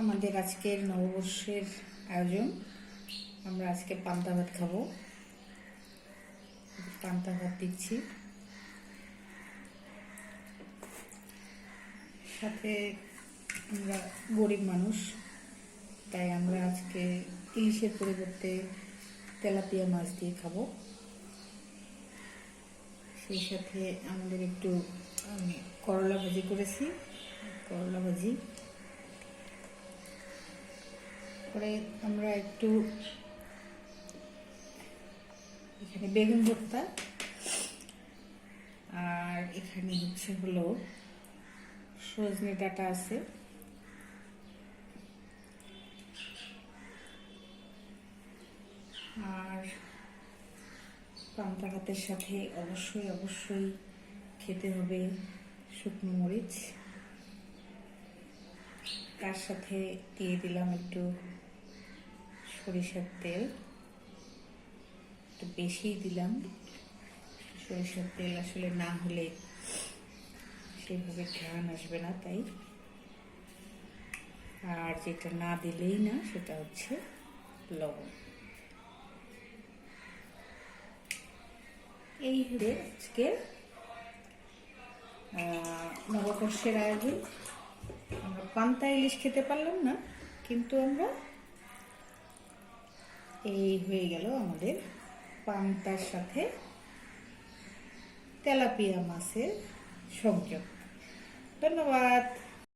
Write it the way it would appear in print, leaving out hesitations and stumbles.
আমাদের আজকের নববর্ষের আয়োজন। আমরা আজকে পান্তা ভাত খাবো। পান্তা ভাত দিচ্ছি, সাথে আমরা গরিব মানুষ, তাই আমরা আজকে ইলিশের পরিবর্তে তেলাপিয়া মাছ দিয়ে খাবো। সেই সাথে আমাদের একটু করলা ভাজি করেছি, করলা ভাজি পরে আমরা একটু এখানে বেগুন ভর্তা, আর এখানে হলো সজনে ডাঁটা আছে, আর পান্তা ভাতের সাথে অবশ্যই খেতে হবে শুকনো মরিচ। তার সাথে দিয়ে দিলাম একটু সরিষার তেল, একটু বেশিই দিলাম। সরিষার তেল আসলে না হলে সেইভাবে ঘ্রাণ আসবে না, তাই। আর যেটা না দিলেই না, সেটা হচ্ছে লবণ। এই হলে আজকে নববর্ষের আয়োজন। আমরা পান্তা ইলিশ খেতে পারলাম না, কিন্তু আমরা এই হয়ে গেল আমাদের পান্তার সাথে তেলাপিয়া মাছের সংযোগ। ধন্যবাদ।